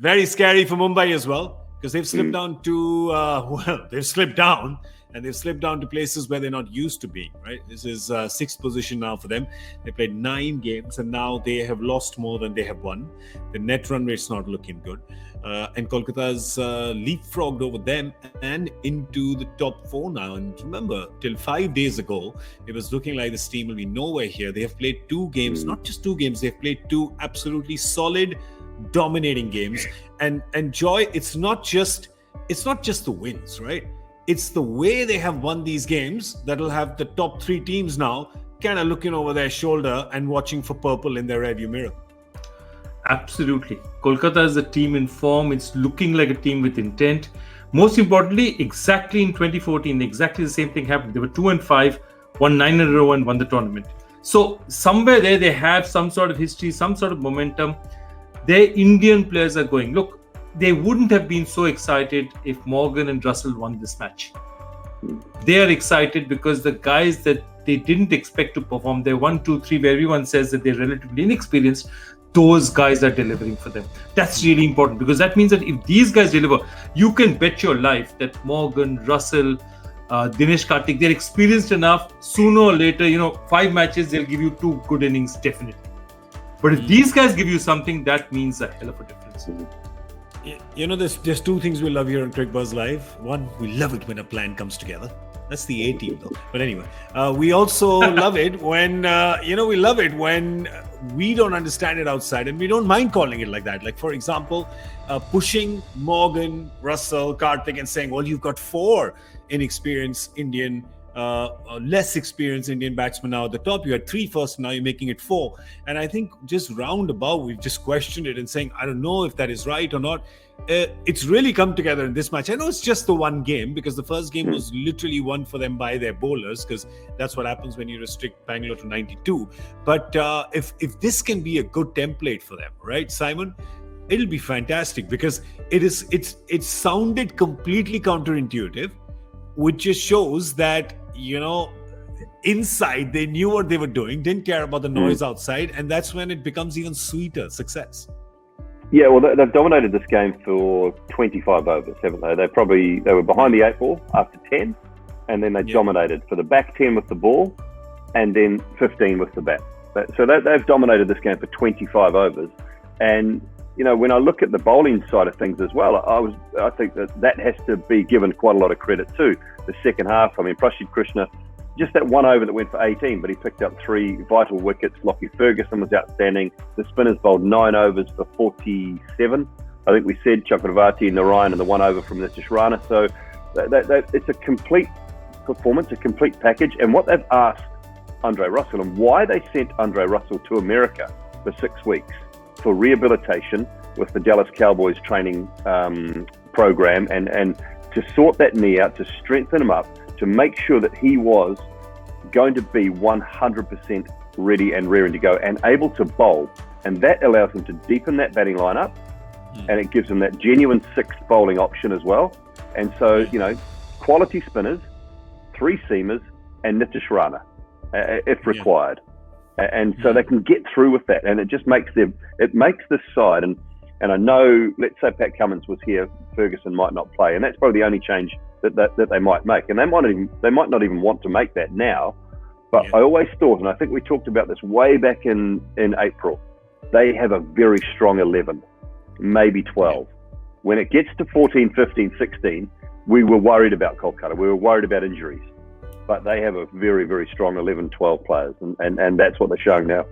Very scary for Mumbai as well, because they've slipped down to, they've slipped down. And they've slipped down to places where they're not used to being, right? This is sixth position now for them. They played 9 games and now they have lost more than they have won. The net run rate's not looking good. And Kolkata's leapfrogged over them and into the top 4 now. And remember, till 5 days ago, it was looking like this team will be nowhere here. They have played 2 games, not just 2 games. They've played 2 absolutely solid, dominating games. And Joy, it's not just the wins, right? It's the way they have won these games that'll have the top 3 teams now kind of looking over their shoulder and watching for purple in their rearview mirror. Absolutely. Kolkata is a team in form. It's looking like a team with intent. Most importantly, exactly in 2014, exactly the same thing happened. They were 2-5, won 9 in a row and won the tournament. So somewhere there, they have some sort of history, some sort of momentum. Their Indian players are going, look, they wouldn't have been so excited if Morgan and Russell won this match. They are excited because the guys that they didn't expect to perform, they're 1, 2, 3, where everyone says that they're relatively inexperienced, those guys are delivering for them. That's really important because that means that if these guys deliver, you can bet your life that Morgan, Russell, Dinesh Karthik, they're experienced enough. Sooner or later, 5 matches, they'll give you 2 good innings, definitely. But if these guys give you something, that means a hell of a difference. There's 2 things we love here on Cricbuzz Live. One, we love it when a plan comes together. That's the A team, though. But anyway, we also love it when, we don't understand it outside and we don't mind calling it like that. Like, for example, pushing Morgan, Russell, Karthik and saying, well, you've got 4 inexperienced Indian less experienced Indian batsmen now at the top. You had 3 first, now you're making it 4. And I think just roundabout, we've just questioned it and saying, I don't know if that is right or not. It's really come together in this match. I know it's just the one game because the first game was literally won for them by their bowlers because that's what happens when you restrict Bangalore to 92. But if this can be a good template for them, right, Simon? It'll be fantastic because it sounded completely counterintuitive, which just shows that inside they knew what they were doing, didn't care about the noise outside, and that's when it becomes even sweeter success. Yeah, well, they've dominated this game for 25 overs, haven't they? They were behind the 8 ball after 10, and then they dominated for the back 10 with the ball, and then 15 with the bat. So they've dominated this game for 25 overs, and when I look at the bowling side of things as well, I think that has to be given quite a lot of credit too. The second half, Prashid Krishna, just that 1 over that went for 18, but he picked up 3 vital wickets. Lockie Ferguson was outstanding. The spinners bowled 9 overs for 47. I think we said Chakravarti, Narayan, and the 1 over from Nitish Rana. So it's a complete performance, a complete package. And what they've asked Andre Russell and why they sent Andre Russell to America for 6 weeks for rehabilitation with the Dallas Cowboys training program and to sort that knee out, to strengthen him up, to make sure that he was going to be 100% ready and raring to go and able to bowl. And that allows him to deepen that batting lineup and it gives him that genuine 6th bowling option as well. And so, quality spinners, 3 seamers and Nitish Rana if required. And so they can get through with that. And it just makes this side. And I know, let's say Pat Cummins was here, Ferguson might not play. And that's probably the only change that they might make. And they might not even want to make that now. But I always thought, and I think we talked about this way back in April, they have a very strong 11, maybe 12. When it gets to 14, 15, 16, we were worried about Kolkata. We were worried about injuries. But they have a very, very strong 11, 12 players. And that's what they're showing now.